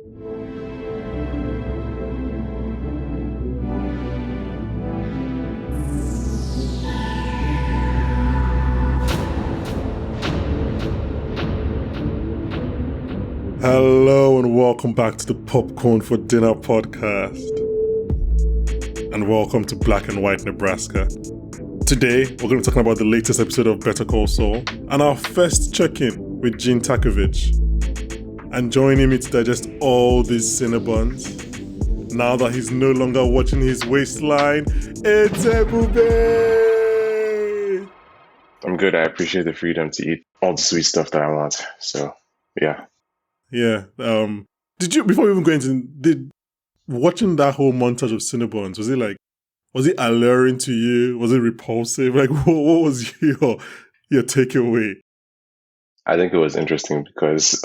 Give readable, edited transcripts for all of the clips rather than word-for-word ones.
Hello and welcome back to the Popcorn for Dinner podcast. And welcome to Black and White Nebraska. Today, we're going to be talking about the latest episode of Better Call Saul and our first check-in with Gene Takovich. And joining me to digest all these Cinnabons, now that he's no longer watching his waistline, it's Ebube! I'm good. I appreciate the freedom to eat all the sweet stuff that I want. So, yeah. Yeah. Did you, before we even go into, watching that whole montage of Cinnabons, was it alluring to you? Was it repulsive? Like, what was your takeaway? I think it was interesting because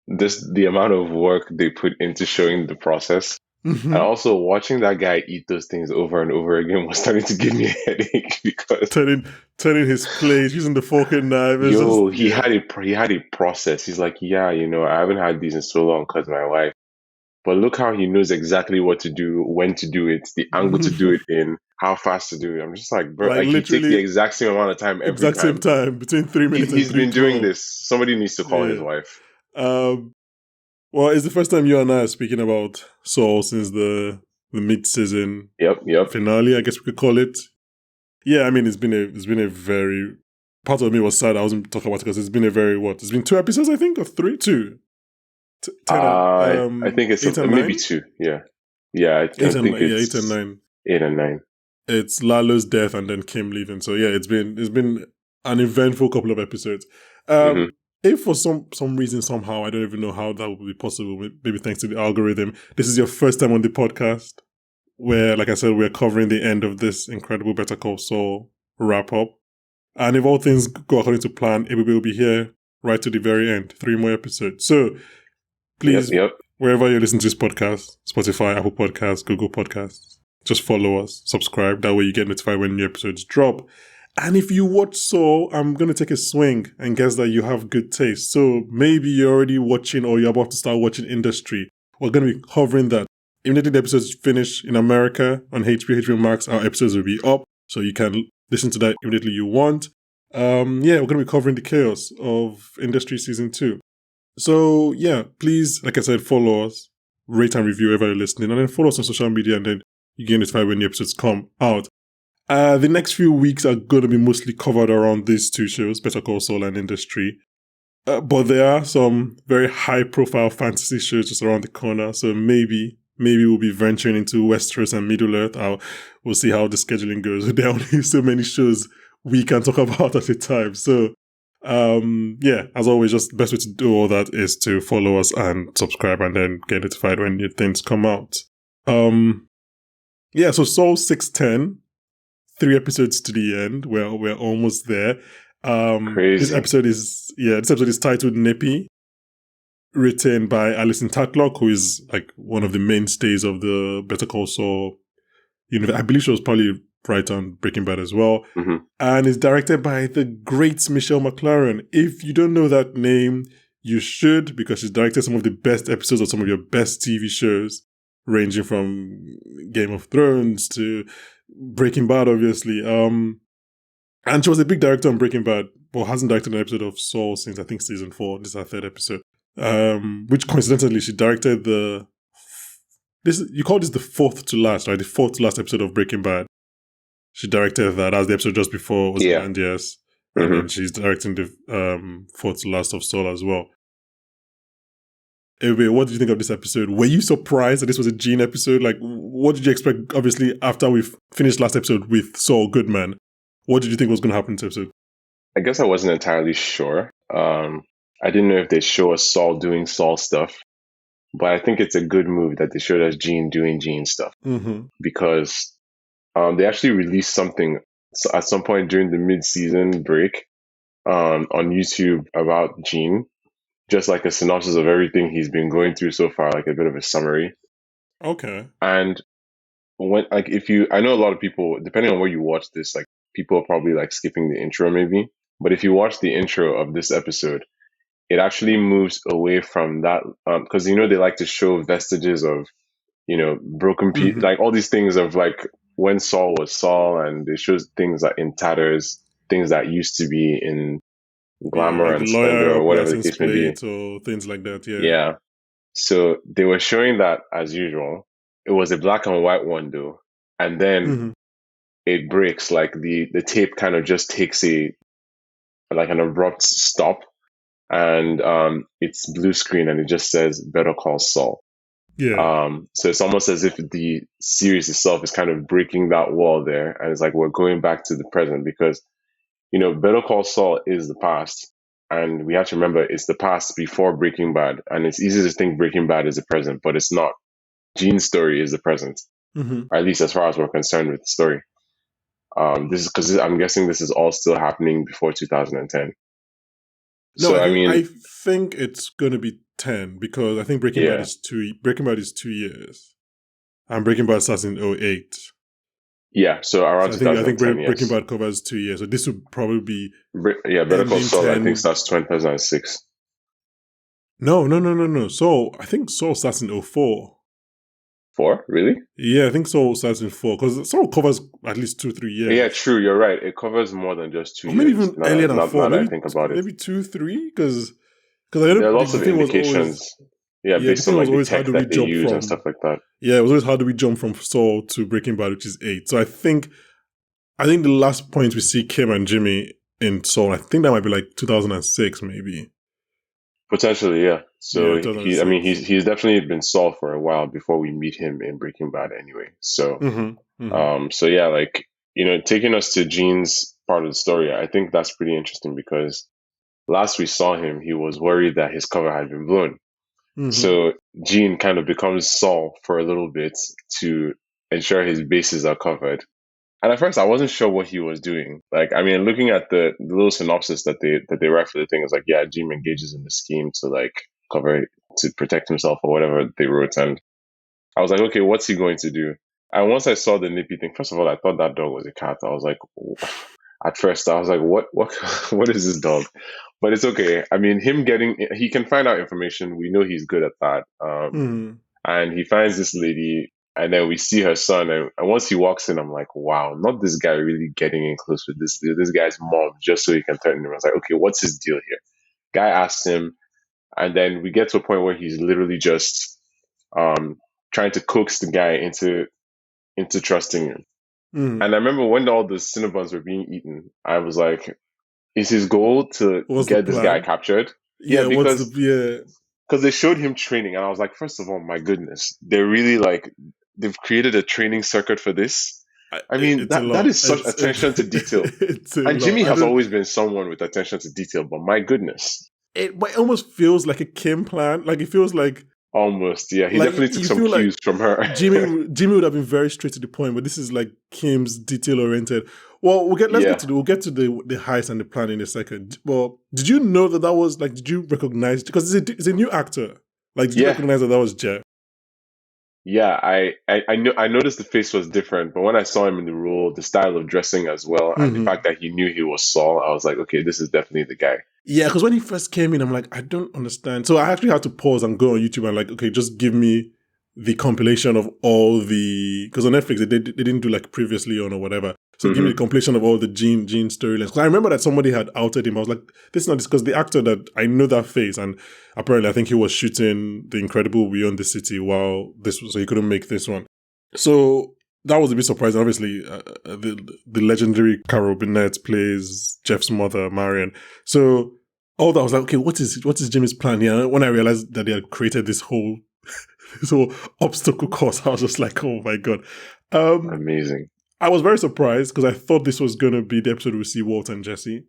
the amount of work they put into showing the process, and also watching that guy eat those things over and over again was starting to give me a headache because turning his plate, using the fork and knife. He had a process. He's like, yeah, I haven't had these in so long because my wife. But look how he knows exactly what to do, when to do it, the angle to do it in, how fast to do it. I'm just like, bro, like you take the exact same amount of time every time. Same time, between 3 minutes and 3:12. He's been doing this. Somebody needs to call his wife. Well, it's the first time you and I are speaking about Saul since the mid-season finale, I guess we could call it. Yeah, I mean, it's been a very... Part of me was sad I wasn't talking about it because it's been a very, It's been 2 episodes, I think, or 3? 2? I think it's maybe 2. Yeah. Yeah, I think it's 8 and 9. 8 and 9. It's Lalo's death and then Kim leaving. So yeah, it's been an eventful couple of episodes. If for some reason, somehow, I don't even know how that would be possible, maybe thanks to the algorithm, this is your first time on the podcast, where, like I said, we're covering the end of this incredible Better Call Saul wrap-up. And if all things go according to plan, Ebube will be here right to the very end, 3 more episodes. So, please, wherever you listen to this podcast, Spotify, Apple Podcasts, Google Podcasts, just follow us, subscribe, that way you get notified when new episodes drop. And if you watch Saul, I'm going to take a swing and guess that you have good taste. So maybe you're already watching or you're about to start watching Industry. We're going to be covering that. Immediately the episodes finish in America on HBO Max, our episodes will be up. So you can listen to that immediately you want. We're going to be covering the chaos of Industry Season 2. So yeah, please, like I said, follow us, rate and review wherever you're listening, and then follow us on social media and then you get notified when the episodes come out. The next few weeks are going to be mostly covered around these 2 shows, Better Call Saul and Industry. But there are some very high-profile fantasy shows just around the corner, so maybe we'll be venturing into Westeros and Middle-earth. We'll see how the scheduling goes. There are only so many shows we can talk about at a time. So, as always, just the best way to do all that is to follow us and subscribe and then get notified when new things come out. So Saul 610. 3 episodes to the end. We're almost there. Crazy. This episode is titled Nippy, written by Alison Tatlock, who is like one of the mainstays of the Better Call Saul universe. I believe she was probably right on Breaking Bad as well. And is directed by the great Michelle McLaren. If you don't know that name, you should, because she's directed some of the best episodes of some of your best TV shows, ranging from Game of Thrones to Breaking Bad, obviously. And she was a big director on Breaking Bad, but hasn't directed an episode of Saul since, I think, season 4. This is her 3rd episode. Which coincidentally, she directed you call this the 4th to last, right? The 4th to last episode of Breaking Bad. She directed that. That was the episode just before Andias. And then she's directing the 4th to last of Saul as well. Anyway, what did you think of this episode? Were you surprised that this was a Gene episode? Like, what did you expect? Obviously, after we've finished last episode with Saul Goodman, what did you think was going to happen in this episode? I guess I wasn't entirely sure. I didn't know if they show us Saul doing Saul stuff, but I think it's a good move that they showed us Gene doing Gene stuff because they actually released something at some point during the mid-season break on YouTube about Gene. Just like a synopsis of everything he's been going through so far, like a bit of a summary. Okay. And when, like, I know a lot of people, depending on where you watch this, like, people are probably like skipping the intro maybe. But if you watch the intro of this episode, it actually moves away from that because they like to show vestiges of broken like all these things of like when Saul was Saul, and it shows things like in tatters, things that used to be in Yeah, glamour like the and splendor lawyer or of whatever the license case may be. plates or things like that. Yeah. Yeah. So they were showing that as usual. It was a black and white one though. And then it breaks, like the tape kind of just takes an abrupt stop, and it's blue screen and it just says Better Call Saul. Yeah. So it's almost as if the series itself is kind of breaking that wall there, and it's like we're going back to the present because Better Call Saul is the past, and we have to remember it's the past before Breaking Bad, and it's easy to think Breaking Bad is the present, but it's not. Gene's story is the present, or at least as far as we're concerned with the story. This is because I'm guessing this is all still happening before 2010. No, So I think it's gonna be 10 because I think Breaking Bad is 2 years, and Breaking Bad starts in 2008. Yeah, so around 2010. Breaking Bad covers 2 years, so this would probably be Better Call Saul. 10. I think starts 2006. No. So I think Saul starts in 2004. 4? Really? Yeah, I think Saul starts in 4 because Saul covers at least 2-3 years. Yeah, true. You're right. It covers more than just 2 years. Maybe even earlier than 4. Maybe, I think about it. Maybe 2-3 because I know there are lots of indications. Based on like the tech that they use and stuff like that. Yeah, it was always how do we jump from Saul to Breaking Bad, which is 8. So I think the last point we see Kim and Jimmy in Saul, I think that might be like 2006, maybe. Potentially, yeah. So he's definitely been Saul for a while before we meet him in Breaking Bad, anyway. So, so yeah, like taking us to Gene's part of the story, I think that's pretty interesting because last we saw him, he was worried that his cover had been blown. So Gene kind of becomes Saul for a little bit to ensure his bases are covered. And at first, I wasn't sure what he was doing. Like, I mean, looking at the little synopsis that they write for the thing, is like, yeah, Gene engages in the scheme to like to protect himself or whatever they wrote. And I was like, okay, what's he going to do? And once I saw the nippy thing, first of all, I thought that dog was a cat. I was like, at first, I was like, what is this dog? But it's okay. I mean, he can find out information. We know he's good at that. And he finds this lady, and then we see her son. And once he walks in, I'm like, wow, not this guy really getting in close with this guy's mom just so he can threaten him. I was like, okay, what's his deal here? Guy asks him, and then we get to a point where he's literally just trying to coax the guy into trusting him. And I remember when all the Cinnabons were being eaten, I was like, is his goal to get this guy captured? Yeah, because they showed him training, and I was like, first of all, my goodness, they're really like, they've created a training circuit for this. I mean, that is such attention to detail. And Jimmy has always been someone with attention to detail, but my goodness. It almost feels like a Kim plan. Like, it feels like... Almost, yeah. He definitely took some cues from her. Jimmy would have been very straight to the point, but this is like Kim's detail-oriented. Well, we'll get to the heist and the plan in a second. Well, did you know that was like? Did you recognize? Because it's a new actor. Like, did you recognize that was Jeff? Yeah, I noticed the face was different, but when I saw him in the role, the style of dressing as well, and the fact that he knew he was Saul, I was like, okay, this is definitely the guy. Yeah, because when he first came in, I'm like, I don't understand. So I actually had to pause and go on YouTube and like, okay, just give me the compilation of all the... Because on Netflix, they didn't do like previously on or whatever. So give me the compilation of all the Gene storylines. Because I remember that somebody had outed him. I was like, this is not this, because the actor that... I know that face, and apparently I think he was shooting The Incredible Beyond the City while this was... So he couldn't make this one. So... That was a bit surprising. Obviously, the legendary Carol Burnett plays Jeff's mother, Marion. So all that, I was like, okay, what is Jimmy's plan here? When I realized that they had created this whole obstacle course, I was just like, oh my God. Amazing. I was very surprised because I thought this was going to be the episode we see Walt and Jesse.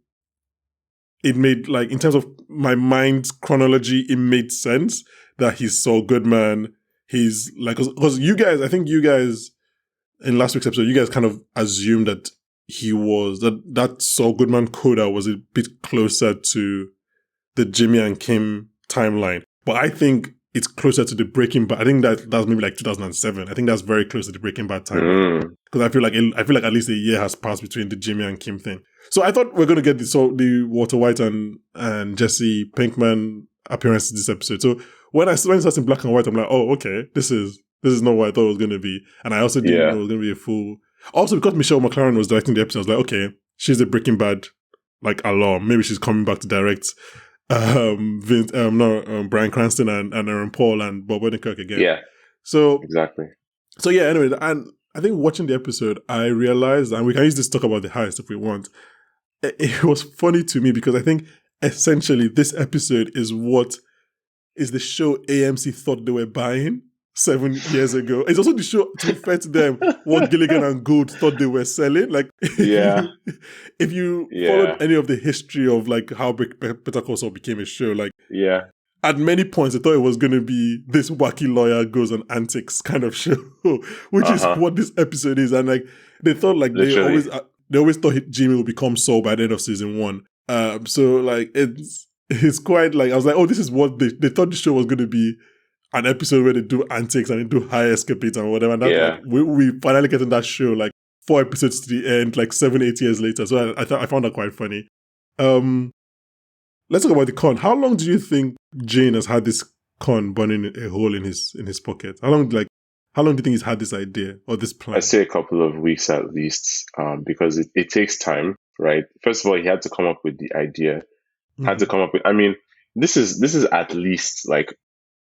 It made, like, in terms of my mind's chronology, it made sense that he's Saul Goodman. He's like, because I think you guys, in last week's episode, you guys kind of assumed that he was, that Saul Goodman coda was a bit closer to the Jimmy and Kim timeline. But I think it's closer to the Breaking Bad. I think that's maybe like 2007. I think that's very close to the Breaking Bad timeline. Because I feel like at least a year has passed between the Jimmy and Kim thing. So I thought we're going to get the Walter White and Jesse Pinkman appearances this episode. So when it starts in black and white, I'm like, oh, okay, this is not what I thought it was going to be. And I also didn't know it was going to be a full. Also, because Michelle McLaren was directing the episode, I was like, okay, she's a Breaking Bad alum. Maybe she's coming back to direct Bryan Cranston and Aaron Paul and Bob Odenkirk again. Yeah. So exactly. So yeah, anyway, and I think watching the episode, I realized, and we can use this to talk about the heist if we want. It was funny to me because I think essentially this episode is what is the show AMC thought they were buying 7 years ago. It's also the show, to be fair to them, what Gilligan and Gould thought they were selling. Like, if you followed any of the history of like how Better Call Saul became a show, like, at many points, I thought it was going to be this wacky lawyer goes on antics kind of show, which is what this episode is. And like, they thought like they always thought Jimmy would become Saul by the end of season 1. So like it's quite like I was like, oh, this is what they thought the show was going to be, an episode where they do antics and they do high escapades and whatever. And that, like, we finally get in that show like 4 episodes to the end, like 7-8 years later. So I found that quite funny. Let's talk about the con. How long do you think Jane has had this con burning a hole in his pocket? How long do you think he's had this idea or this plan? I'd say a couple of weeks at least, because it takes time, right? First of all, he had to come up with the idea. Had to come up with. I mean, this is at least like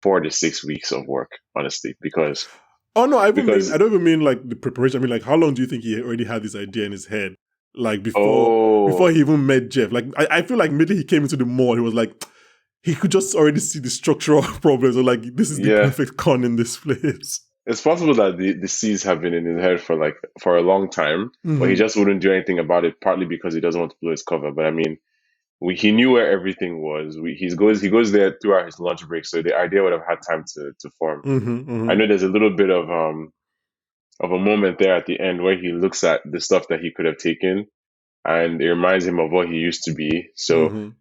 4 to 6 weeks of work, honestly, because. Oh no, I don't even mean like the preparation. I mean, like, how long do you think he already had this idea in his head? Like before he even met Jeff. Like I feel like immediately he came into the mall, he was like, he could just already see the structural problems. Or like, this is the perfect con in this place. It's possible that the seeds have been in his head for a long time, but he just wouldn't do anything about it. Partly because he doesn't want to blow his cover. But I mean, he knew where everything was. He goes there throughout his lunch break, so the idea would have had time to form. I know there's a little bit of a moment there at the end where he looks at the stuff that he could have taken, and it reminds him of what he used to be. So,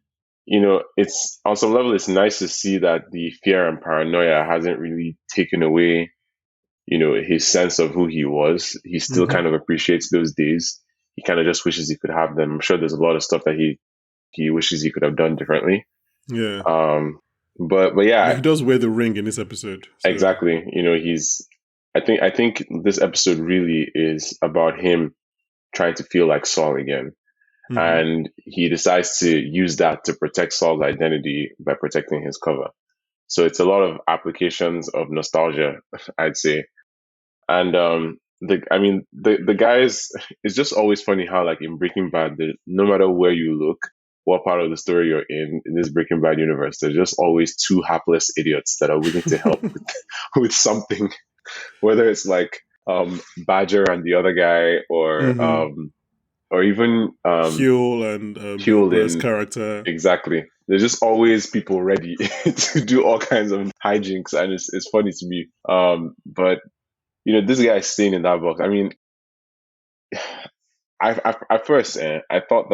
it's on some level, it's nice to see that the fear and paranoia hasn't really taken away, his sense of who he was. He still kind of appreciates those days. He kind of just wishes he could have them. I'm sure there's a lot of stuff that he wishes he could have done differently. Yeah. But yeah, he does wear the ring in this episode. So. Exactly. I think this episode really is about him trying to feel like Saul again. And he decides to use that to protect Saul's identity by protecting his cover. So it's a lot of applications of nostalgia, I'd say. And the guys, it's just always funny how, like, in Breaking Bad, no matter where you look, what part of the story you're in this Breaking Bad universe, there's just always 2 hapless idiots that are willing to help with something, whether it's like Badger and the other guy, or even Huel and Huel's character. Exactly. There's just always people ready to do all kinds of hijinks, and it's funny to me. But this guy staying in that box. I mean, I first I thought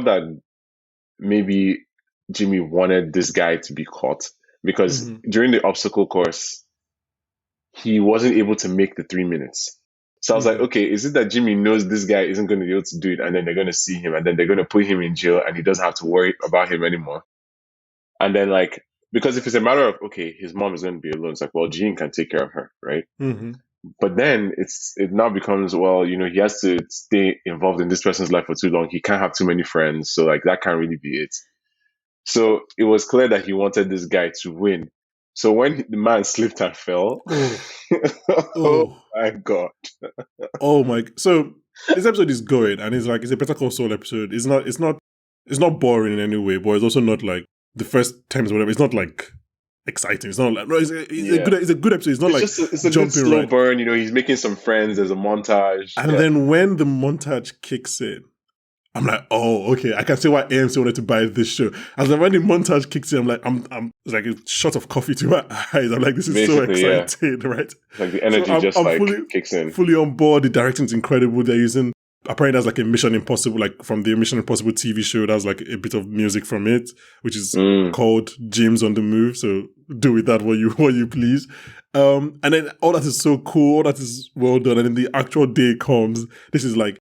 that maybe Jimmy wanted this guy to be caught because during the obstacle course, he wasn't able to make the 3 minutes. So I was like, okay, is it that Jimmy knows this guy isn't going to be able to do it, and then they're going to see him, and then they're going to put him in jail, and he doesn't have to worry about him anymore? And then, like, because if it's a matter of, okay, his mom is going to be alone, it's like, well, Gene can take care of her, right? But then it now becomes, well, he has to stay involved in this person's life for too long. He can't have too many friends, so like that can't really be it. So it was clear that he wanted this guy to win. So when the man slipped and fell, oh my God. Oh my! So this episode is good, and it's a Better Call Saul episode. It's not boring in any way, but it's also not like the first times whatever. It's not like exciting. It's not like it's a good episode. It's not it's a good slow burn. He's making some friends. There's a montage, and then when the montage kicks in, I'm like, oh, okay, I can see why AMC wanted to buy this show. As when the montage kicks in, I'm like, I'm it's like a shot of coffee to my eyes. I'm like, this is basically so exciting, right? Like the energy kicks in. Fully on board. The directing's incredible. They're using, apparently that's like a Mission Impossible, like from the Mission Impossible TV show. That's like a bit of music from it, which is called James on the Move. So do with that what you please. And then all that is so cool. All that is well done. And then the actual day comes. This is like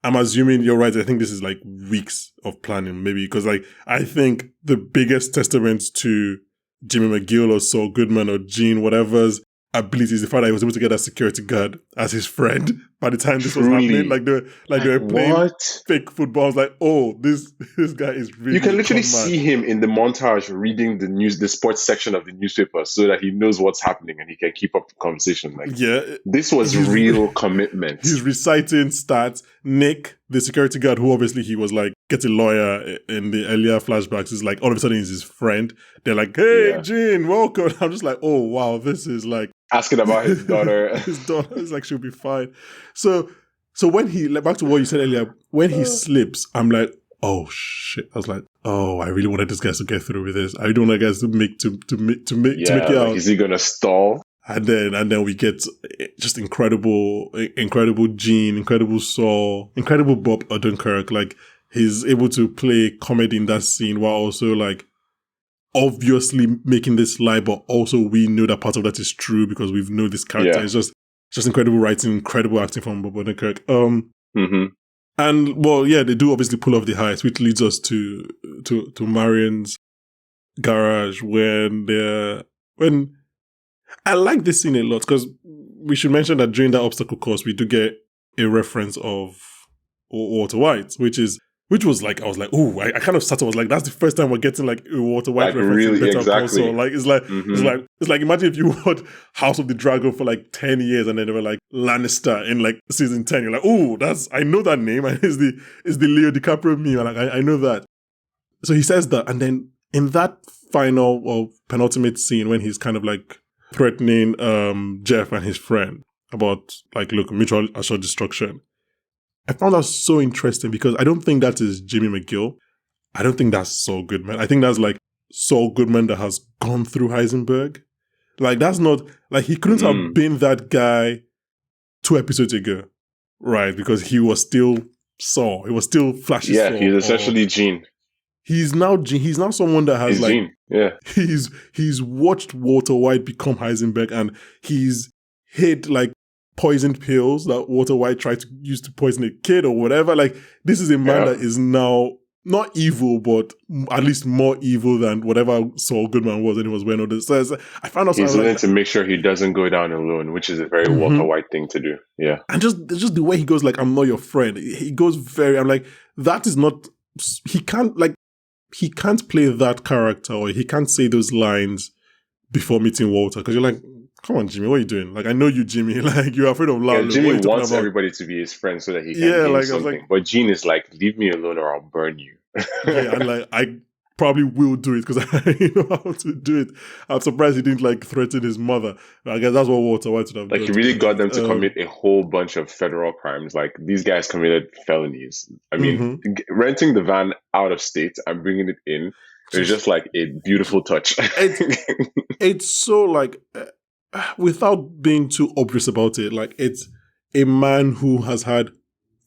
I'm assuming you're right. I think this is like weeks of planning, maybe, because like I think the biggest testament to Jimmy McGill or Saul Goodman or Gene, whatever's ability is the fact that he was able to get a security guard as his friend by the time this was happening. Like they were playing what? fake football. I was like, oh, this guy is really. You can literally con man. see him in the montage reading the sports section of the newspaper, so that he knows what's happening and he can keep up the conversation. Like, this was real commitment. He's reciting stats. Nick, the security guard, who obviously he was like get a lawyer in the earlier flashbacks, is like all of a sudden he's his friend. They're like, hey, Gene, welcome. I'm just like, oh wow, this is like asking about his daughter. His daughter is like, she'll be fine. So when he, back to what you said earlier, when he slips, I'm like, oh shit. I was like, oh, I really wanted this guy to get through with this. I don't want guys to make it out. Like, is he gonna stall? And then we get just incredible Gene, incredible Saul, incredible Bob Odenkirk. Like, he's able to play comedy in that scene while also like obviously making this lie, but also we know that part of that is true because we've known this character. It's just incredible writing, incredible acting from Bob Odenkirk. And well, yeah, they do obviously pull off the heist, which leads us to Marion's garage when I like this scene a lot because we should mention that during that obstacle course we do get a reference of Walter White, which was like, I was like, oh, I kind of started, I was like, that's the first time we're getting like a Walter White reference really, in Better Call exactly. Saul. Like, it's like, imagine if you watched House of the Dragon for like 10 years and then they were like Lannister in like season 10. You're like, oh, I know that name. And it's the Leo DiCaprio meme. Like, I know that. So he says that. And then in that final or penultimate scene when he's kind of like threatening Jeff and his friend about like, look, mutual assured destruction. I found that so interesting because I don't think that is Jimmy McGill. I don't think that's Saul Goodman. I think that's like Saul Goodman that has gone through Heisenberg. Like, that's not, like, he couldn't have been that guy 2 episodes ago, right? Because he was still Saul. He was still Flashy Saul. Yeah, he's essentially Gene. He's now someone that has like, Gene. Yeah. He's watched Walter White become Heisenberg and he's hid like poisoned pills that Walter White tried to use to poison a kid or whatever. Like, this is a man that is now not evil, but at least more evil than whatever Saul Goodman was when he was wearing all this. So I found out he's willing to make sure he doesn't go down alone, which is a very Walter White thing to do. Yeah. And just the way he goes, like, I'm not your friend. He goes I'm like, that is not, he can't play that character or he can't say those lines before meeting Walter. Because you're like, come on, Jimmy, what are you doing? Like, I know you, Jimmy. Like, you're afraid of Lalo. Yeah, Jimmy wants everybody to be his friend so that he can do something. But Gene is like, leave me alone or I'll burn you. Yeah, and like, I probably will do it because I know how to do it. I'm surprised he didn't like threaten his mother. I guess that's what Walter White would have done. Like, he really got them to commit a whole bunch of federal crimes. Like, these guys committed felonies. I mean, renting the van out of state and bringing it in is just like a beautiful touch. It's so like, without being too obvious about it, like, it's a man who has had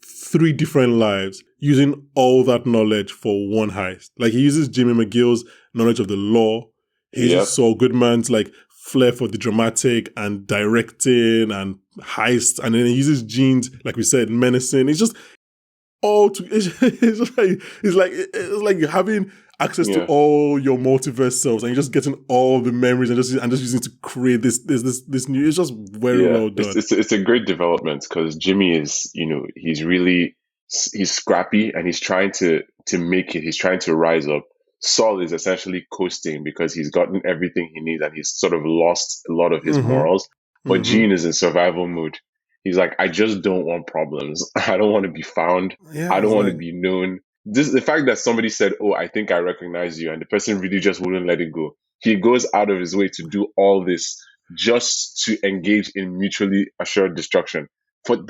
3 different lives using all that knowledge for one heist. Like, he uses Jimmy McGill's knowledge of the law. He uses Saul Goodman's like flair for the dramatic and directing and heist. And then he uses Gene's, like we said, menacing. It's just all it's like having access to all your multiverse selves and you're just getting all the memories and just using it to create this new. It's just very well done. It's a great development because Jimmy is, he's scrappy and he's trying to make it. He's trying to rise up. Saul is essentially coasting because he's gotten everything he needs and he's sort of lost a lot of his morals. But Gene is in survival mode. He's like, I just don't want problems. I don't want to be found. I don't want to be known. The fact that somebody said, oh, I think I recognize you, and the person really just wouldn't let it go. He goes out of his way to do all this just to engage in mutually assured destruction.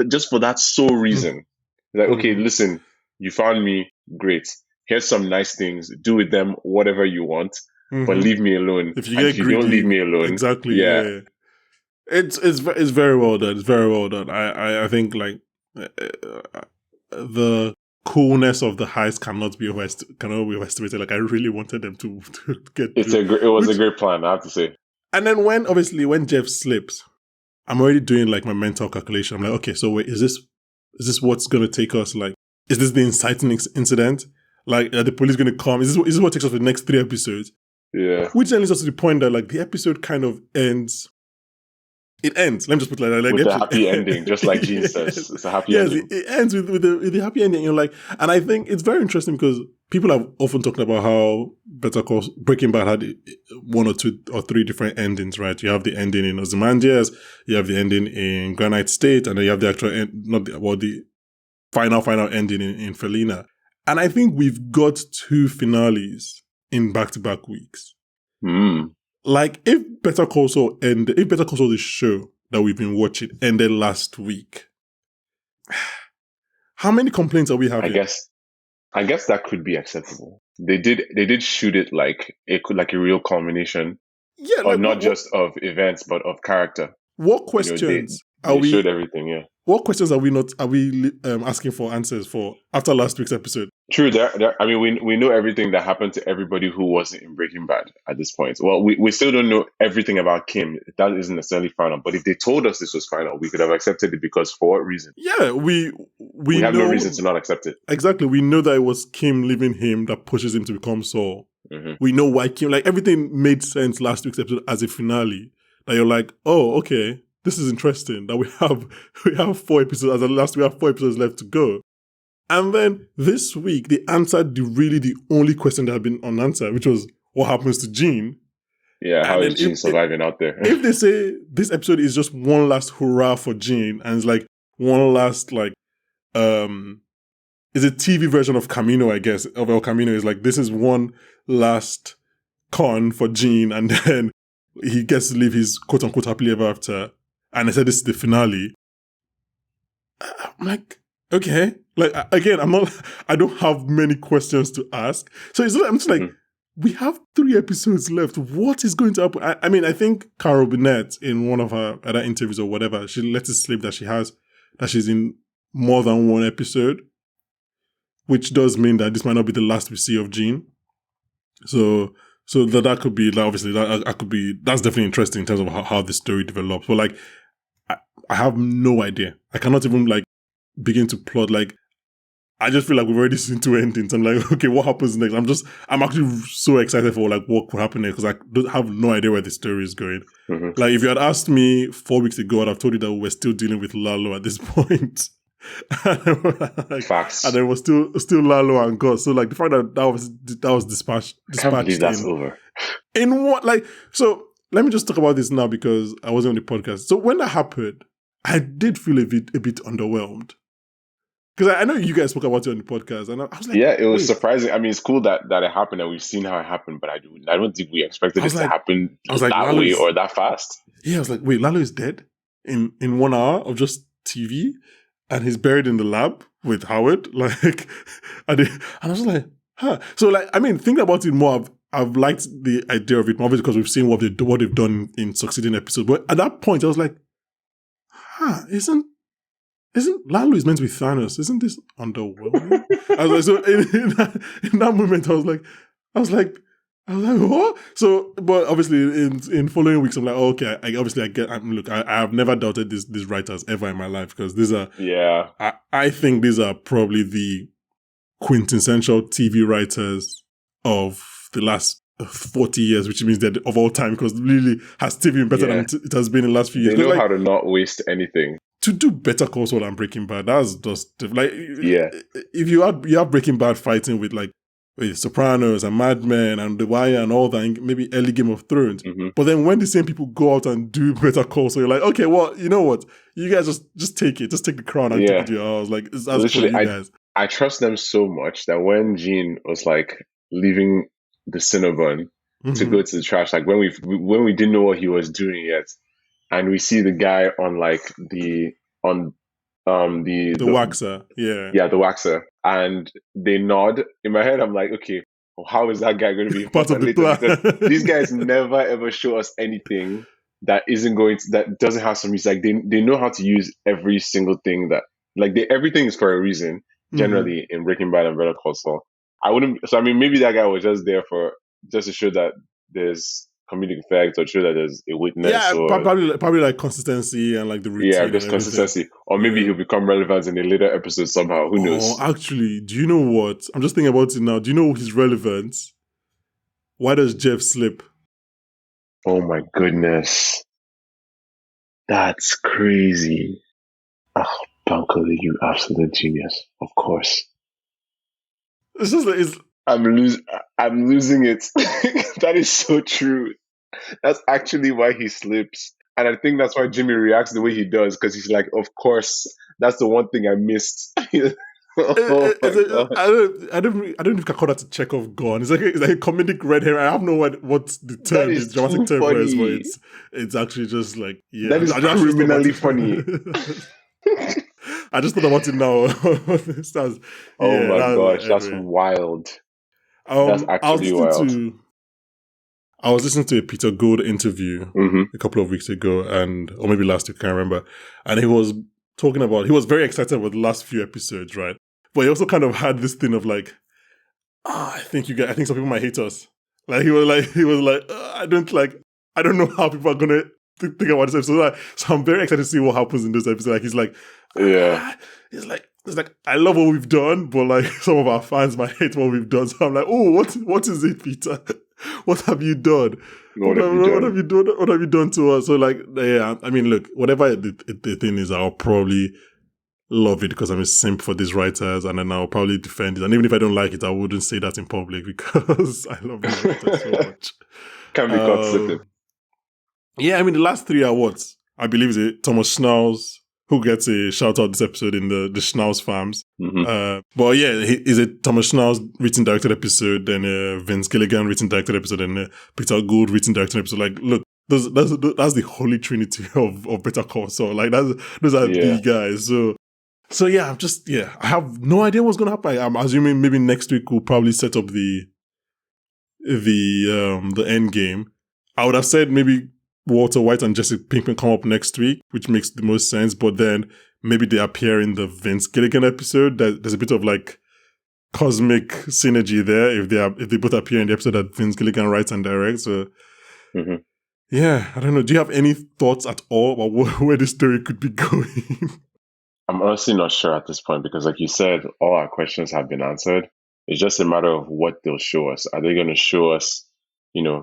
Just for that sole reason. Like, okay, listen, you found me, great. Here's some nice things. Do with them whatever you want, but leave me alone. If you don't leave me alone. Exactly, yeah. It's very well done. It's very well done. I think like the coolness of the heist cannot be overestimated. Like, I really wanted them to get. It was a great plan, I have to say. And then when Jeff slips, I'm already doing like my mental calculation. I'm like, okay, so wait, is this Is this what's going to take us? Like, is this the inciting incident? Like, are the police going to come? Is this what takes us for the next 3 episodes? Yeah. Which then leads us to the point that, like, the episode kind of ends. It ends. Let me just put it like that. Like, with the a happy ending, just like Gene says. It's a happy ending. Yes, it ends with the happy ending. You're like, and I think it's very interesting because people have often talked about how Breaking Bad had 1 or 2 or 3 different endings, right? You have the ending in Ozymandias, you have the ending in Granite State, and then you have the actual the final ending in Felina. And I think we've got 2 finales in back-to-back weeks. Like, if Better Call Saul, the show that we've been watching, ended last week, how many complaints are we having? I guess that could be acceptable. They did shoot it like a real culmination, or not just of events, but of character. What questions they showed everything? Yeah. What questions are we asking for answers for after last week's episode? True. I mean, we know everything that happened to everybody who wasn't in Breaking Bad at this point. Well, we still don't know everything about Kim. That isn't necessarily final. But if they told us this was final, we could have accepted it, because for what reason? Yeah, we have no reason to not accept it. Exactly. We know that it was Kim leaving him that pushes him to become Saul. Mm-hmm. We know why Kim, like, everything made sense last week's episode as a finale. That you're like, oh, okay, this is interesting that we have 4 episodes. We have 4 episodes left to go. And then this week, they answered the only question that had been unanswered, which was what happens to Gene. Yeah, how is Gene surviving out there? If they say this episode is just one last hurrah for Gene, and it's like one last, like, it's a TV version of Camino, I guess, of El Camino. Is like, this is one last con for Gene, and then he gets to live his quote-unquote happily ever after. And I said this is the finale. I'm like, okay. Like, again, I don't have many questions to ask. So I'm just like, we have 3 episodes left. What is going to happen? I mean, I think Carol Burnett, in one of her other interviews or whatever, she lets it slip that she's in more than 1 episode, which does mean that this might not be the last we see of Gene. So that could be, like, obviously that's definitely interesting in terms of how the story develops. But, like, I have no idea. I cannot even, like, begin to plot. Like, I just feel like we've already seen 2 endings. I'm like, okay, what happens next? I'm actually so excited for, like, what could happen next, because I don't have no idea where the story is going. Mm-hmm. Like, if you had asked me 4 weeks ago, I'd have told you that we're still dealing with Lalo at this point. Facts. And then we're still Lalo and God. So, like, the fact that was dispatched. I can't believe that's over. In what, like, so let me just talk about this now because I wasn't on the podcast. So when that happened, I did feel a bit underwhelmed. Because I know you guys spoke about it on the podcast, and I was like, yeah, it was surprising. I mean, it's cool that it happened and we've seen how it happened, but I don't think we expected it to happen that way or that fast. Yeah, I was like, wait, Lalo is dead in 1 hour of just TV, and he's buried in the lab with Howard. Like, and I was like, huh. So, like, I mean, thinking about it more, I've liked the idea of it more because we've seen what they've done in succeeding episodes. But at that point, I was like, huh, isn't Lalo is meant to be Thanos? Isn't this underwhelming? I was like, so in that moment, I was like, what? So, but obviously, in following weeks, I'm like, oh, okay, I get. Look, I have never doubted these writers ever in my life, because these are, yeah, I think these are probably the quintessential TV writers of the last 40 years, which means that of all time, because really has TV been better than it has been in the last few years. They know how to not waste anything. To do Better Call Saul and Breaking Bad, that's just like, if you have Breaking Bad fighting with Sopranos and Mad Men and The Wire and all that, and maybe early Game of Thrones, but then when the same people go out and do Better Call Saul, you're like, okay, well, you know what? You guys just take it, just take the crown and take it to your house. Like, that's literally, for you guys. I trust them so much that when Gene was like leaving the Cinnabon to go to the trash, like when we didn't know what he was doing yet. And we see the guy on like the waxer, the waxer, and they nod. In my head, I'm like, okay, well, how is that guy going to be part of the plan? Because these guys never ever show us anything that doesn't have some reason. Like they know how to use every single thing everything is for a reason. Generally, in Breaking Bad and Better Call Saul, maybe that guy was just there just to show that there's comedic effect or show that there's a witness Yeah, or probably like consistency and like the routine just and everything. consistency. Or maybe he'll become relevant in a later episode somehow. Who knows? Actually, do you know what? I'm just thinking about it now. Do you know his relevance? Why does Jeff slip? Oh my goodness. That's crazy. Oh, Bankole, you absolute genius. Of course. It's just like I'm losing it. That is so true. That's actually why he slips. And I think that's why Jimmy reacts the way he does, because he's like, of course, that's the one thing I missed. Oh my God. I don't know if I call that a Chekhov gone. It's like a comedic red hair. I have no idea what the term, the dramatic term funny. is, but it's actually just like That is criminally funny. I just thought about it now. Oh my gosh, that's wild. That's actually wild. I was listening to a Peter Gould interview a couple of weeks ago, or maybe last week, I can't remember. And he was talking about, he was very excited about the last few episodes, right? But he also kind of had this thing of like, I think some people might hate us. Like he was like, I don't know how people are gonna think about this episode. So I'm very excited to see what happens in this episode. Like he's like, he's like, I love what we've done, but like some of our fans might hate what we've done. So I'm like, oh, what is it, Peter? What have you done? What have you done to us? So like, yeah, I mean, look, whatever the thing is, I'll probably love it because I'm a simp for these writers, and then I'll probably defend it. And even if I don't like it, I wouldn't say that in public because I love these writers so much. Can be considered. Yeah, I mean, the last three are what? I believe is it Thomas Schnauz, who gets a shout out this episode in the Schnauz Farms. But yeah, is it Thomas Schnauz written directed episode, then Vince Gilligan written directed episode, and Peter Gould written directed episode. Like, look, that's the holy trinity of Better Call Saul. Like, those are the guys. So yeah, I have no idea what's gonna happen. I'm assuming maybe next week we'll probably set up the end game. I would have said maybe Walter White and Jesse Pinkman come up next week, which makes the most sense. But then maybe they appear in the Vince Gilligan episode. There's a bit of like cosmic synergy there if they both appear in the episode that Vince Gilligan writes and directs. So yeah, I don't know. Do you have any thoughts at all about where the story could be going? I'm honestly not sure at this point because, like you said, all our questions have been answered. It's just a matter of what they'll show us. Are they going to show us,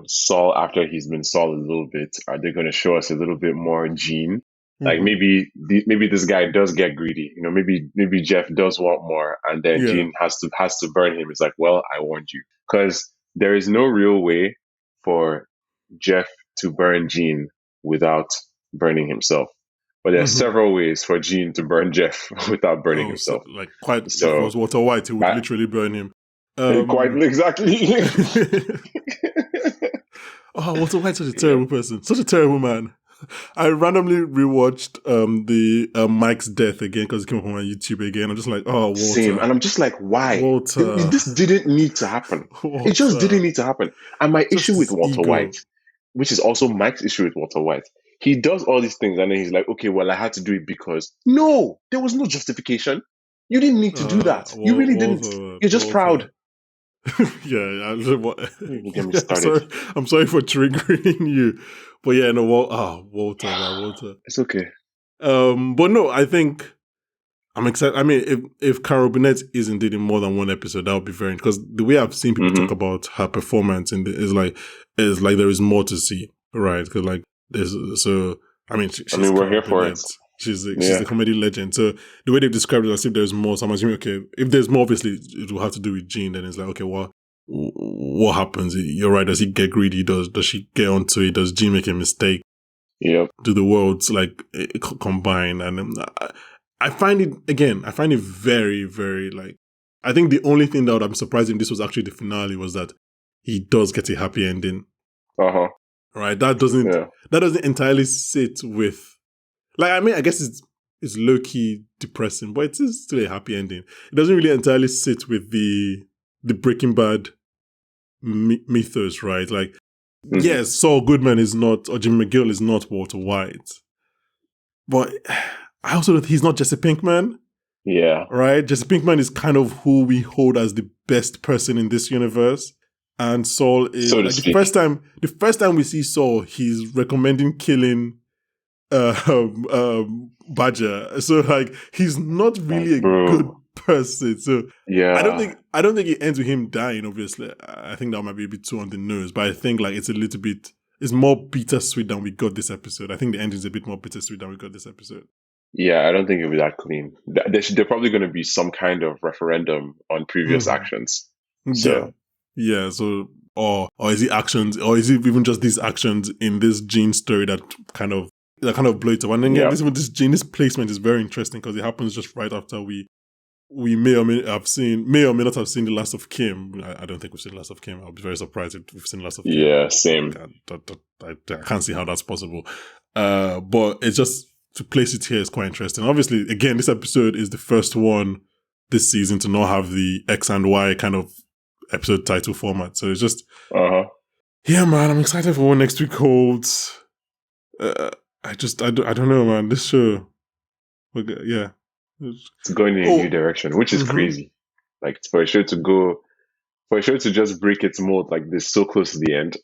Saul after he's been Saul a little bit? Are they going to show us a little bit more Gene? Like maybe this guy does get greedy. Maybe Jeff does want more, and then Gene has to burn him. It's like, well, I warned you, because there is no real way for Jeff to burn Gene without burning himself. But there are several ways for Gene to burn Jeff without burning himself. If it was Walter White, he would literally burn him. Quite exactly. Walter White's such a terrible person. Such a terrible man. I randomly rewatched the Mike's death again because it came up on my YouTube again. I'm just like, Walter. Same. And I'm just like, why? Walter. This didn't need to happen. Walter. It just didn't need to happen. And my issue with Walter White, which is also Mike's issue with Walter White, he does all these things and then he's like, okay, well, I had to do it because... No! There was no justification. You didn't need to do that. You really didn't. You're just proud. Yeah. Get me started. I'm sorry for triggering you. But yeah, no, Walter. It's okay. But no, I think I'm excited. I mean, if Carol Burnett is indeed in more than one episode, that would be very... Because the way I've seen people talk about her performance is like there is more to see, right? Because like, we're here for it. She's a comedy legend. So the way they've described it as if there's more, so I'm assuming, okay, if there's more, obviously it will have to do with Gene. Then it's like, okay, what happens? You're right. Does he get greedy? Does she get onto it? Does Gene make a mistake? Yep. Do the worlds like combine? And I find it very, very like. I think the only thing that I'm surprised in this was actually the finale was that he does get a happy ending. Right, that doesn't entirely sit with, like, I mean, I guess it's low key depressing, but it is still a happy ending. It doesn't really entirely sit with the Breaking Bad mythos, right? Like, yes, Saul Goodman is not, or Jimmy McGill is not Walter White, but I also think he's not Jesse Pinkman. Yeah, right. Jesse Pinkman is kind of who we hold as the best person in this universe. And Saul is so to like speak. the first time we see Saul, he's recommending killing Badger. So like he's not really a good Bro. person. So Yeah. I don't think it ends with him dying, obviously. I think that might be a bit too on the nose, but I think like it's more bittersweet than we got this episode. I think the ending's a bit more bittersweet than we got this episode. Yeah, I don't think it'll be that clean. They're probably going to be some kind of referendum on previous actions. Yeah. So Yeah, so or is it actions, or is it even just these actions in this Gene story that kind of blow it up? And then again, this Gene, this placement is very interesting because it happens just right after we may or may not have seen the last of Kim. I don't think we've seen the last of Kim. I'll be very surprised if we've seen the last of Kim. Yeah, same. I can't see how that's possible. But it's just to place it here is quite interesting. Obviously, again, this episode is the first one this season to not have the X and Y kind of episode title format. So it's just, yeah, man, I'm excited for what next week holds. I don't know, man. This show, yeah. It's going in a new direction, which is crazy. Like for a show to just break its mold like this so close to the end,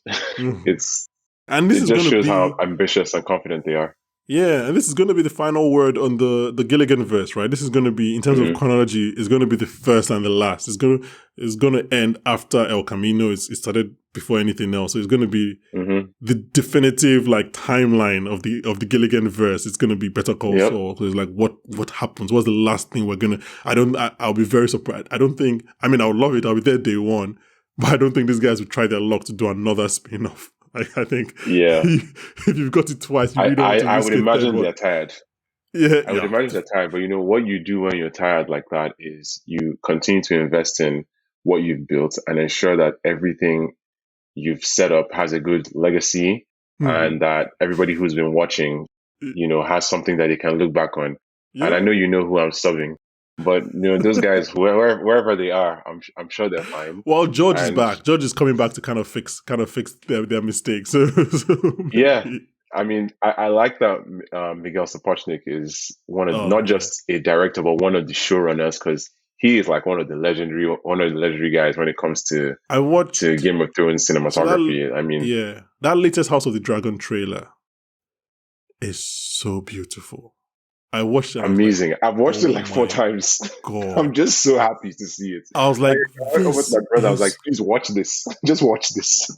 it just shows how ambitious and confident they are. Yeah, and this is going to be the final word on the Gilligan verse, right? This is going to be, in terms of chronology, is going to be the first and the last. It's going to end after El Camino. It started before anything else. So it's going to be the definitive like timeline of the Gilligan verse. It's going to be Better Call Saul. So it's like what happens? What's the last thing we're gonna? I'll be very surprised. I would love it. I'll be there day one, but I don't think these guys would try their luck to do another spin-off. I think if you've got it twice, you really don't want to risk I would imagine they're tired. Yeah, I would imagine they're tired. But you know what you do when you're tired like that is you continue to invest in what you've built and ensure that everything you've set up has a good legacy and that everybody who's been watching, has something that they can look back on. Yeah. And I know you know who I'm subbing. But those guys, wherever they are, I'm sure they're fine. Well, George is back. George is coming back to kind of fix their mistakes. So yeah, I mean, I like that Miguel Sapochnik is not just a director, but one of the showrunners, because he is like one of the legendary guys when it comes to Game of Thrones cinematography. That latest House of the Dragon trailer is so beautiful. I watched it. Amazing. I've watched it like 4 times. God. I'm just so happy to see it. I was like, I went over to my brother. I was like, please watch this. Just watch this.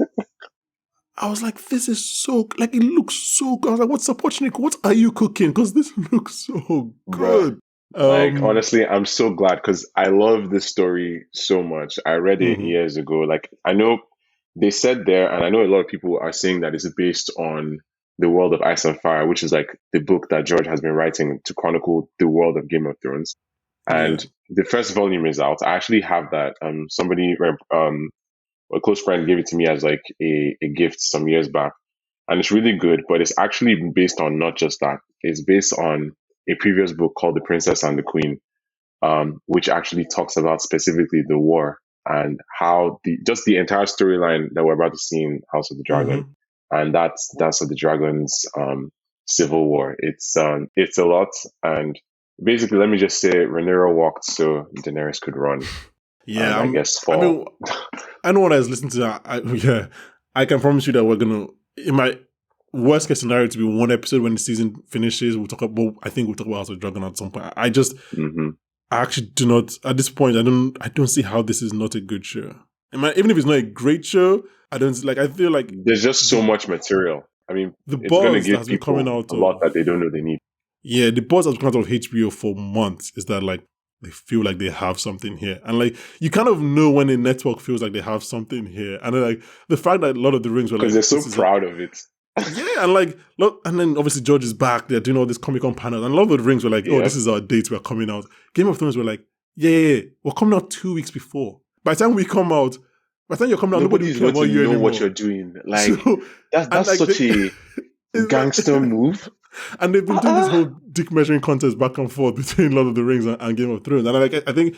I was like, this is so, like, it looks so good. I was like, what's Sapochnik? What are you cooking? Because this looks so good. Honestly, I'm so glad because I love this story so much. I read it years ago. Like, I know they said there, and I know a lot of people are saying that it's based on The World of Ice and Fire, which is like the book that George has been writing to chronicle the world of Game of Thrones. And the first volume is out. I actually have that. A close friend gave it to me as like a gift some years back. And it's really good, but it's actually based on not just that. It's based on a previous book called The Princess and the Queen, which actually talks about specifically the war and how the entire storyline that we're about to see in House of the Dragon. And that's Dance of the Dragons civil war. It's a lot, and basically, let me just say, Rhaenyra walked so Daenerys could run. Yeah, I guess fall. Anyone that's listening to that, I can promise you that we're gonna. In my worst case scenario, to be one episode when the season finishes, we'll talk about. I think we'll talk about House of the Dragon at some point. I actually do not. At this point, I don't see how this is not a good show. Even if it's not a great show, I don't like. I feel like there's just so much material. I mean, the buzz that's been coming out a lot that they don't know they need. Yeah, the buzz that's been coming out of HBO for months is that like they feel like they have something here, and like you kind of know when a network feels like they have something here, and then like the fact that Lord of the Rings were like because they're so proud of it. Yeah, and like look, and then obviously George is back. They're doing all this Comic-Con panels, and Lord of the Rings were like, oh, this is our date. We're coming out. Game of Thrones were like, yeah, we're coming out 2 weeks before. By the time we come out. By the time you're coming out, nobody's going to know what you're doing. Like that's like such a gangster move. And they've been doing this whole dick measuring contest back and forth between Lord of the Rings and Game of Thrones. And I think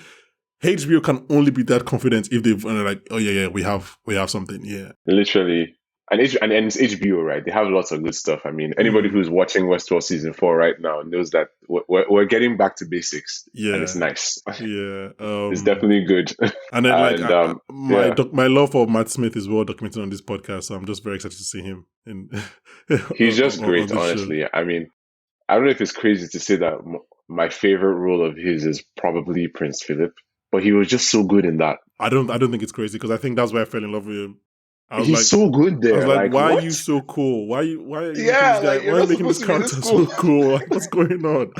HBO can only be that confident if they've like, oh yeah, we have something. Yeah, literally. And it's HBO, right? They have lots of good stuff. I mean, anybody who's watching Westworld season 4 right now knows that we're getting back to basics, and it's Yeah, nice. yeah. It's definitely good. And then like And my my love for Matt Smith is well documented on this podcast, so I'm just very excited to see him in he's just on great, this show. honestly. I mean, I don't know if it's crazy to say that my favorite role of his is probably Prince Philip, but he was just so good in that. I don't think it's crazy because I think that's why I fell in love with him. He's so good there. Like, why what? are you so cool? Why are you making Yeah, this guy? like, you're Why are you not making this supposed to be character this so cool. cool? Like, what's going on?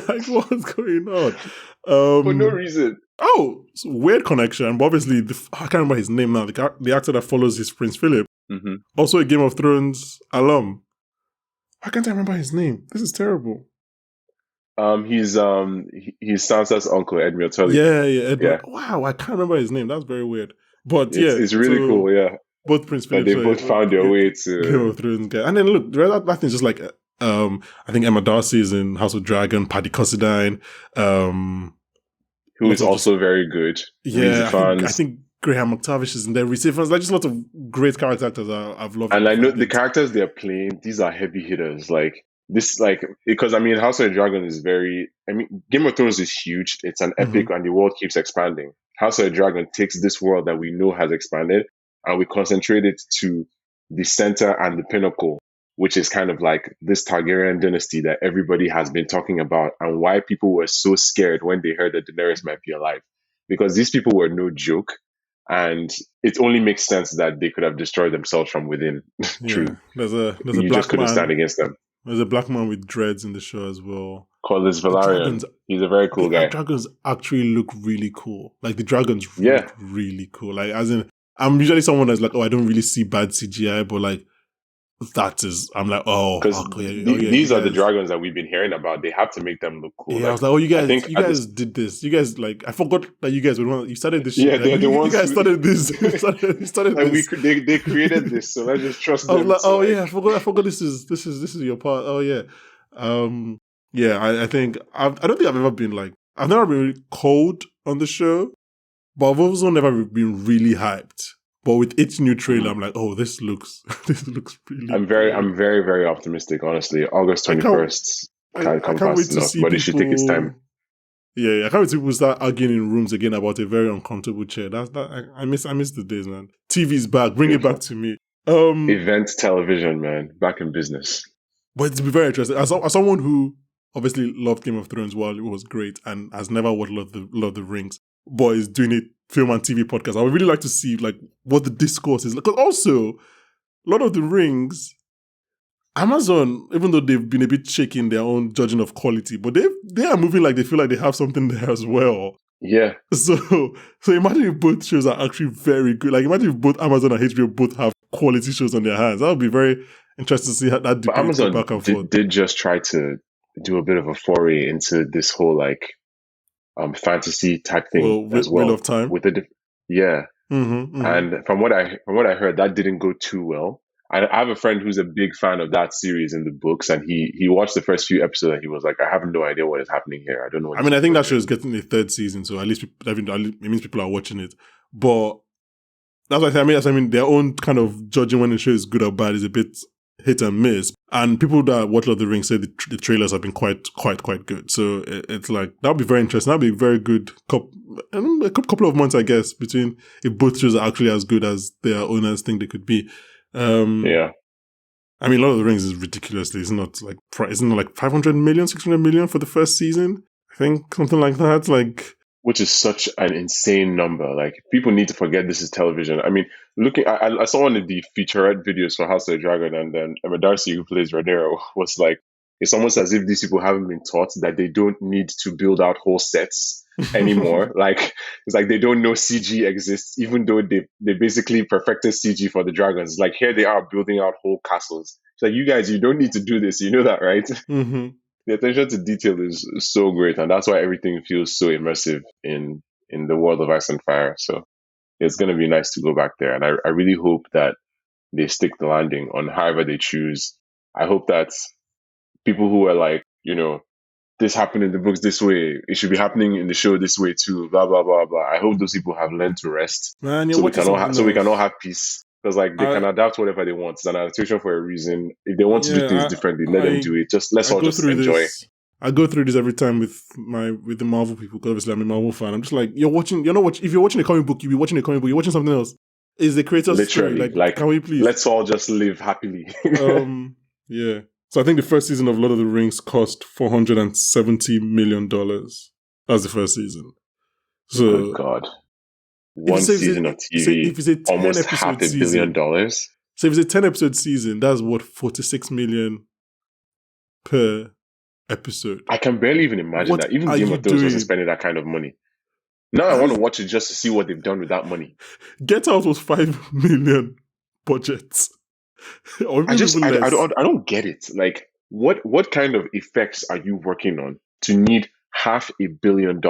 Like, what's going on? For no reason. Oh, weird connection. But obviously, I can't remember his name now. The actor that follows his Prince Philip, also a Game of Thrones alum. Why can't I remember his name? This is terrible. He's Sansa's uncle, Edmure Tully. Yeah, Edward. Yeah. Wow, I can't remember his name. That's very weird. But it's really cool. Yeah, both Prince Philip. They both found their way to Game of Thrones guy. And then look, that thing's just like I think Emma Darcy is in House of Dragon. Paddy Considine, who is also very good. Yeah, I think Graham McTavish is in there. Receivers, like just lots of great character actors I've loved. And I know the characters they're playing; these are heavy hitters. Like this, like because I mean, House of the Dragon is very. I mean, Game of Thrones is huge. It's an epic, and the world keeps expanding. House of the Dragon takes this world that we know has expanded, and we concentrate it to the center and the pinnacle, which is kind of like this Targaryen dynasty that everybody has been talking about, and why people were so scared when they heard that Daenerys might be alive, because these people were no joke. And it only makes sense that they could have destroyed themselves from within. True. Yeah. There's a you black just couldn't man, stand against them. There's a black man with dreads in the show as well. Corlys Velaryon. He's a very cool guy. The dragons actually look really cool. Like the dragons look really cool. Like as in, I'm usually someone that's like, oh, I don't really see bad CGI, but like that is, I'm like, oh, these are the dragons that we've been hearing about. They have to make them look cool. Yeah, like, I was like, oh, you guys did this. You guys, like, I forgot that you guys were the one. You started this shit. Yeah, like, they're the ones. You guys started this. You started like this. They created this, so let's just trust them. I was like, oh yeah, I forgot. This is your part. Oh yeah, yeah. I think I don't think I've ever been like I've never been really cold on the show, but I've also never been really hyped. But with each new trailer, I'm like, oh, this looks really. I'm very, very optimistic. Honestly, August 21st can't come fast enough, but it should take its time. Yeah, I can't wait till people start arguing in rooms again about a very uncomfortable chair. I miss the days, man. TV's back, bring it back to me. Event television, man, back in business. But it's be very interesting. As someone who obviously loved Game of Thrones while it was great and has never watched Lord of the Rings, but is doing it film and TV podcast. I would really like to see like what the discourse is. Because also, Lord of the Rings, Amazon, even though they've been a bit shaky in their own judging of quality, but they are moving like they feel like they have something there as well. Yeah. So imagine if both shows are actually very good. Like imagine if both Amazon and HBO both have quality shows on their hands. That would be very interesting to see how that debate Amazon back and forth. Did just try to do a bit of a foray into this whole like fantasy type thing as well. Wheel of Time. And from what I heard, that didn't go too well. I have a friend who's a big fan of that series in the books, and he watched the first few episodes and he was like, I have no idea what is happening here. I don't know. I think that show is getting a third season, so at least it means people are watching it. But that's what I mean, their own kind of judging when the show is good or bad is a bit hit and miss. And people that watch Lord of the Rings say the trailers have been quite good. So it's like, that'll be very interesting. That'll be a very good a couple of months, I guess, between if both shows are actually as good as their owners think they could be. Yeah. I mean, Lord of the Rings is ridiculously, isn't it like 500 million, 600 million for the first season? I think something like that. Like, which is such an insane number. Like, people need to forget this is television. I mean, I saw one of the featurette videos for House of the Dragon, and then Emma Darcy, who plays Rhaenyra, was like, it's almost as if these people haven't been taught that they don't need to build out whole sets anymore. Like, it's like they don't know CG exists, even though they basically perfected CG for the dragons. Like, here they are building out whole castles. It's like, you guys, you don't need to do this. You know that, right? Mm-hmm. The attention to detail is so great, and that's why everything feels so immersive in the world of Ice and Fire. So it's going to be nice to go back there, and I really hope that they stick the landing on however they choose. I hope that people who are like, this happened in the books this way, it should be happening in the show this way too, blah blah blah blah. I hope those people have learned to rest, Man, so we can all have peace. Because like they can adapt whatever they want. It's an adaptation for a reason. If they want to do things differently, let them do it. Let's all just enjoy. I go through this every time with the Marvel people, because obviously I'm a Marvel fan. I'm just like, if you're watching a comic book, you'll be watching a comic book, you're watching something else. Is the creator's story. Like, can we please? Let's all just live happily. Yeah. So I think the first season of Lord of the Rings cost $470 million. That's the first season. So, oh God. One season of TV, almost $500 million. So if it's a 10-episode season, that's what, $46 million per episode. I can barely even imagine that. Even Game of Thrones wasn't spending that kind of money. Now I want to watch it just to see what they've done with that money. Get Out was $5 million budgets. I don't get it. Like, what kind of effects are you working on to need $500 million?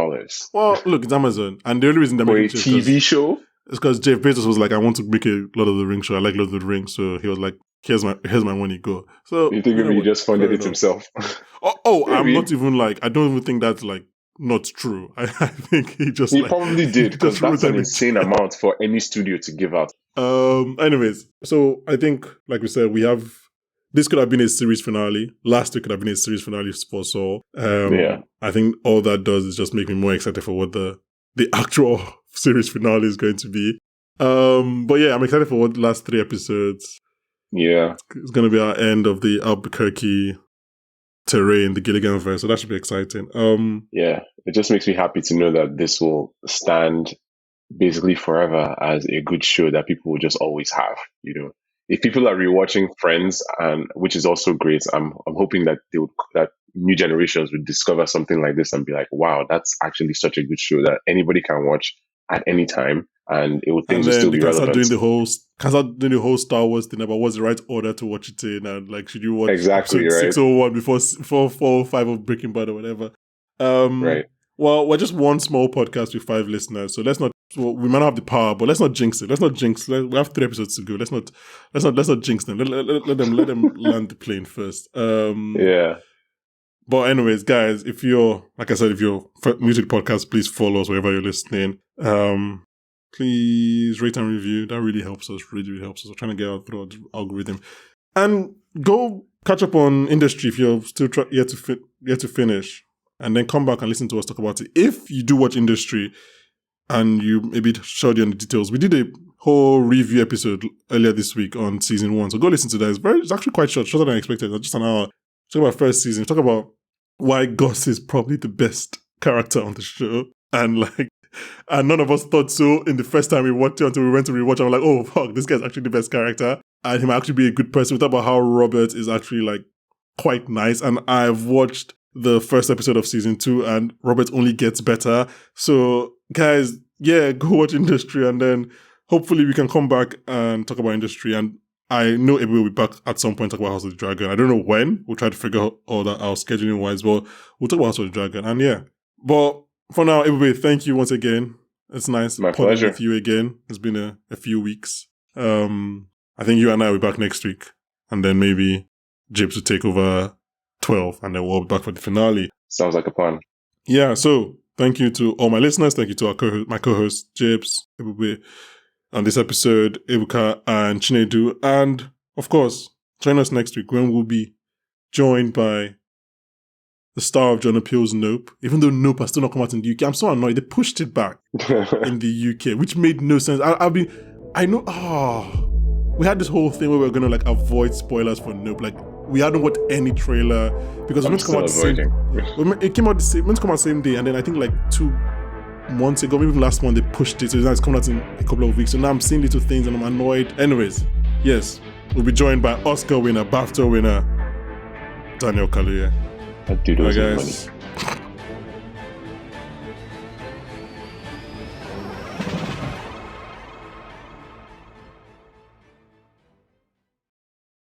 Well, look, it's Amazon, and the only reason they're making a TV show is because Jeff Bezos was like, I want to make a Lord of the Rings show. I like Lord of the Rings, so he was like, here's my money, go. So you think maybe he just funded it himself? I'm not even like, I don't even think that's like not true. I think he probably did, because that's an insane amount for any studio to give out. Anyways, so I think, like we said, this could have been a series finale. Last week could have been a series finale for Saul. I think all that does is just make me more excited for what the actual series finale is going to be. But yeah, I'm excited for what the last 3 episodes. Yeah. It's going to be our end of the Albuquerque terrain, the Gilligan verse, so that should be exciting. Yeah, it just makes me happy to know that this will stand basically forever as a good show that people will just always have. You know, if people are rewatching Friends, and which is also great, I'm hoping that that new generations would discover something like this and be like, wow, that's actually such a good show that anybody can watch at any time, and things will still be relevant. Can start doing the whole Star Wars thing about what's the right order to watch it in, and like, should you watch exactly episode right 601 before 405 of Breaking Bad or whatever? Right. Well, we're just one small podcast with 5 listeners, so let's not. Well, we might not have the power, but let's not jinx it. We have 3 episodes to go. Let's not jinx them. Let them land the plane first. Yeah. But anyways, guys, if you're new to the podcast, please follow us wherever you're listening. Please rate and review. That really helps us. Really helps us. We're trying to get out through the algorithm. And go catch up on Industry if you're still yet to finish. And then come back and listen to us talk about it. If you do watch Industry and you maybe showed you on the details, we did a whole review episode earlier this week on season 1. So go listen to that. It's actually quite shorter than I expected. Just an hour. Talk about first season. Talk about why Gus is probably the best character on the show. And none of us thought so in the first time we watched it until we went to rewatch. I'm like, oh fuck, this guy's actually the best character. And he might actually be a good person. We talk about how Robert is actually like quite nice. And I've watched the first episode of season 2 and Robert only gets better. So guys, yeah, go watch Industry, and then hopefully we can come back and talk about Industry. And I know Ebube will be back at some point to talk about House of the Dragon. I don't know when. We'll try to figure all that out scheduling wise, but we'll talk about House of the Dragon. And yeah, but for now, Ebube, thank you once again. It's nice. My pleasure. With you again. It's been a few weeks. I think you and I will be back next week, and then maybe Jibs will take over 12, and then we'll be back for the finale. Sounds like a plan. Yeah, so thank you to all my listeners. Thank you to my co-hosts, Jibs, Ebube, on this episode, Ebuka and Chinedu. And, of course, join us next week when we'll be joined by the star of John Peele's Nope. Even though Nope has still not come out in the UK, I'm so annoyed. They pushed it back in the UK, which made no sense. We had this whole thing where we were going to like avoid spoilers for Nope. Like, we hadn't watched any trailer because it meant to come out the same day, and then I think like 2 months ago, maybe last month, they pushed it, so now it's coming out in a couple of weeks. So now I'm seeing little things and I'm annoyed. Anyways, yes, we'll be joined by Oscar winner, BAFTA winner, Daniel Kaluuya. That dude was guys.